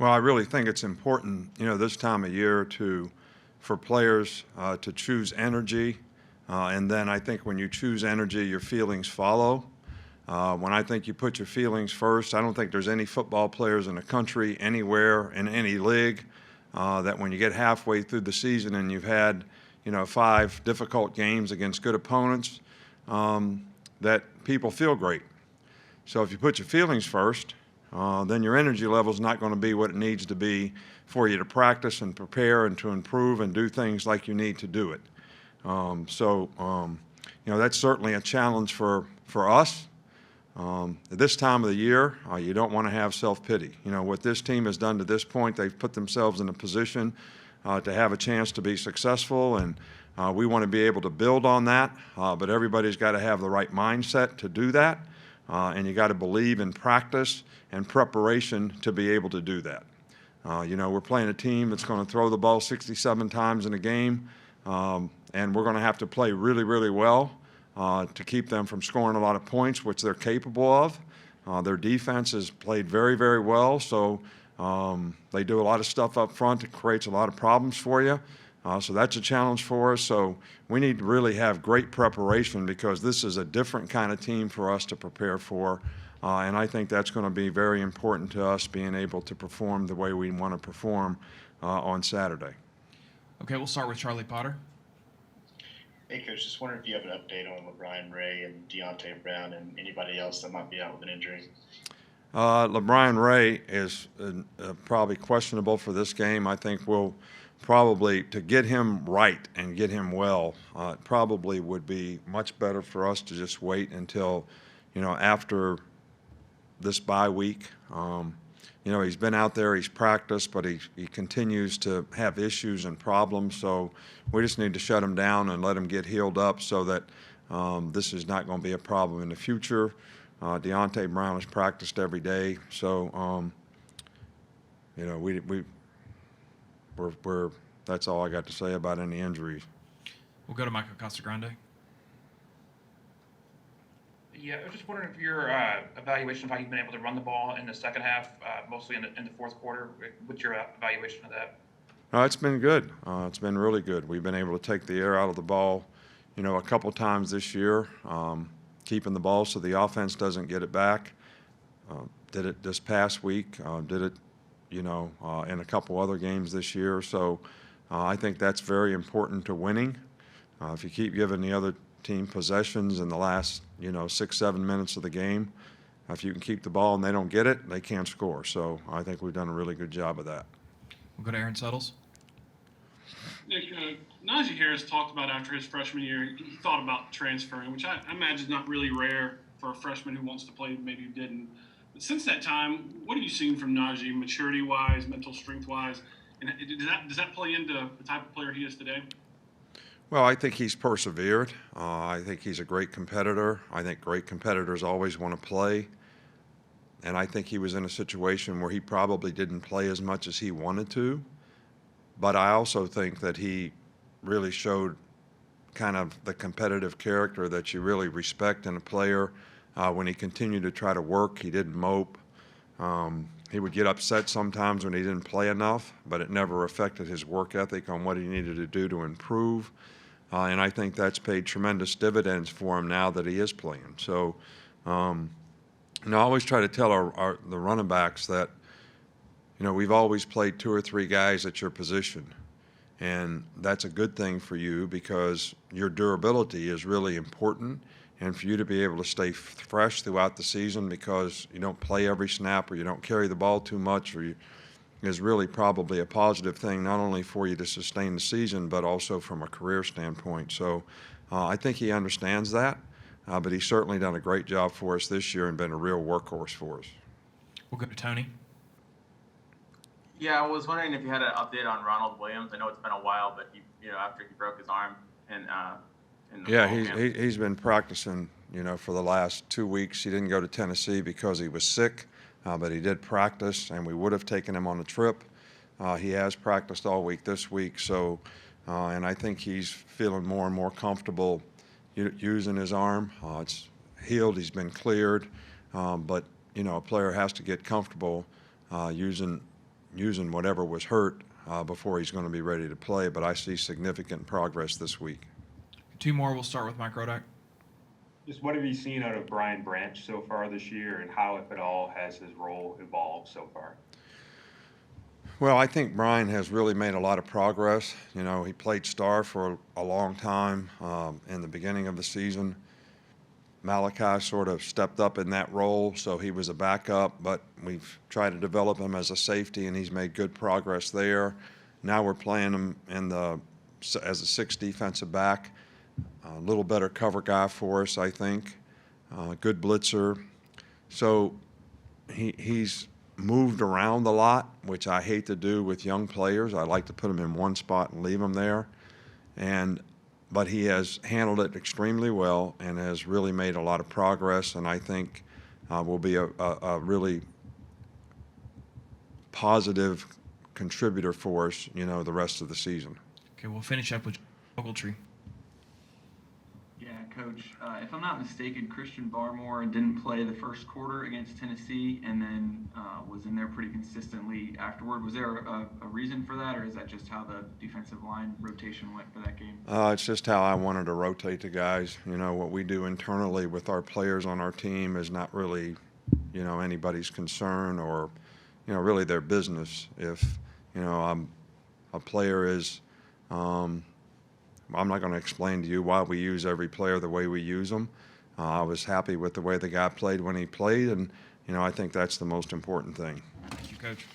Well, I really think it's important, this time of year for players to choose energy, and then I think when you choose energy, your feelings follow. When I think you put your feelings first, I don't think there's any football players in the country, anywhere, in any league, that when you get halfway through the season and you've had, 5 difficult games against good opponents, that people feel great. So if you put your feelings first, then your energy level is not going to be what it needs to be for you to practice and prepare and to improve and do things like you need to do it. That's certainly a challenge for us. At this time of the year, you don't want to have self-pity. What this team has done to this point, they've put themselves in a position to have a chance to be successful, and we want to be able to build on that, but everybody's got to have the right mindset to do that, and you got to believe in practice and preparation to be able to do that. We're playing a team that's going to throw the ball 67 times in a game, and we're going to have to play really, really well to keep them from scoring a lot of points, which they're capable of. Their defense has played very, very well, so they do a lot of stuff up front that creates a lot of problems for you. So that's a challenge for us. So we need to really have great preparation because this is a different kind of team for us to prepare for. And I think that's going to be very important to us being able to perform the way we want to perform on Saturday. Okay, we'll start with Charlie Potter. Hey, Coach, just wondering if you have an update on LeBron Ray and Deontay Brown and anybody else that might be out with an injury. LeBron Ray is probably questionable for this game. I think we'll probably, to get him right and get him well, it probably would be much better for us to just wait until, after this bye week. He's been out there, he's practiced, but he continues to have issues and problems. So we just need to shut him down and let him get healed up so that this is not going to be a problem in the future. Deontay Brown has practiced every day. So, we're that's all I got to say about any injuries. We'll go to Michael Casagrande. Yeah, I was just wondering if your evaluation of how you've been able to run the ball in the second half, mostly in the fourth quarter, what's your evaluation of that? It's been good. It's been really good. We've been able to take the air out of the ball, a couple times this year, keeping the ball so the offense doesn't get it back. Did it this past week, did it, in a couple other games this year. So I think that's very important to winning. If you keep giving the other team possessions in the last, 6-7 minutes of the game, if you can keep the ball and they don't get it, they can't score. So I think we've done a really good job of that. We'll go to Aaron Settles. Nick, Najee Harris talked about after his freshman year, he thought about transferring, which I imagine is not really rare for a freshman who wants to play, maybe who didn't. But since that time, what have you seen from Najee, maturity-wise, mental strength-wise? And does that play into the type of player he is today? Well, I think he's persevered. I think he's a great competitor. I think great competitors always want to play. And I think he was in a situation where he probably didn't play as much as he wanted to. But I also think that he really showed kind of the competitive character that you really respect in a player. When he continued to try to work, he didn't mope. He would get upset sometimes when he didn't play enough, but it never affected his work ethic on what he needed to do to improve. And I think that's paid tremendous dividends for him now that he is playing. So, I always try to tell the running backs that, we've always played 2 or 3 guys at your position. And that's a good thing for you because your durability is really important. And for you to be able to stay fresh throughout the season because you don't play every snap or you don't carry the ball too much is really probably a positive thing, not only for you to sustain the season, but also from a career standpoint. So I think he understands that, but he's certainly done a great job for us this year and been a real workhorse for us. We'll go to Tony. Yeah, I was wondering if you had an update on Ronald Williams. I know it's been a while, but after he broke his arm and yeah, he's been practicing, for the last 2 weeks. He didn't go to Tennessee because he was sick, but he did practice, and we would have taken him on the trip. He has practiced all week this week, so and I think he's feeling more and more comfortable using his arm. It's healed. He's been cleared, but a player has to get comfortable using using whatever was hurt before he's going to be ready to play. But I see significant progress this week. Two more. We'll start with Mike Rodak. Just what have you seen out of Brian Branch so far this year, and how, if at all, has his role evolved so far? Well, I think Brian has really made a lot of progress. You know, he played star for a long time in the beginning of the season. Malachi sort of stepped up in that role, so he was a backup, but we've tried to develop him as a safety, and he's made good progress there. Now we're playing him as a 6 defensive back. A little better cover guy for us, I think. Good blitzer. So he's moved around a lot, which I hate to do with young players. I like to put them in one spot and leave them there. But he has handled it extremely well and has really made a lot of progress, and I think will be a really positive contributor for us, you know, the rest of the season. Okay, we'll finish up with Ogletree. Yeah, Coach. If I'm not mistaken, Christian Barmore didn't play the first quarter against Tennessee, and then was in there pretty consistently afterward. Was there a reason for that, or is that just how the defensive line rotation went for that game? It's just how I wanted to rotate the guys. You know, what we do internally with our players on our team is not really, you know, anybody's concern or, you know, really their business. If, you know, a player is I'm not going to explain to you why we use every player the way we use them. I was happy with the way the guy played when he played, and, you know, I think that's the most important thing. Thank you, Coach.